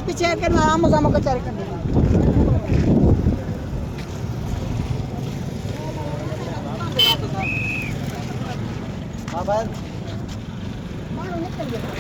पीछे कर आराम मजाम का चार कर देना हां भाई मारो निकल गया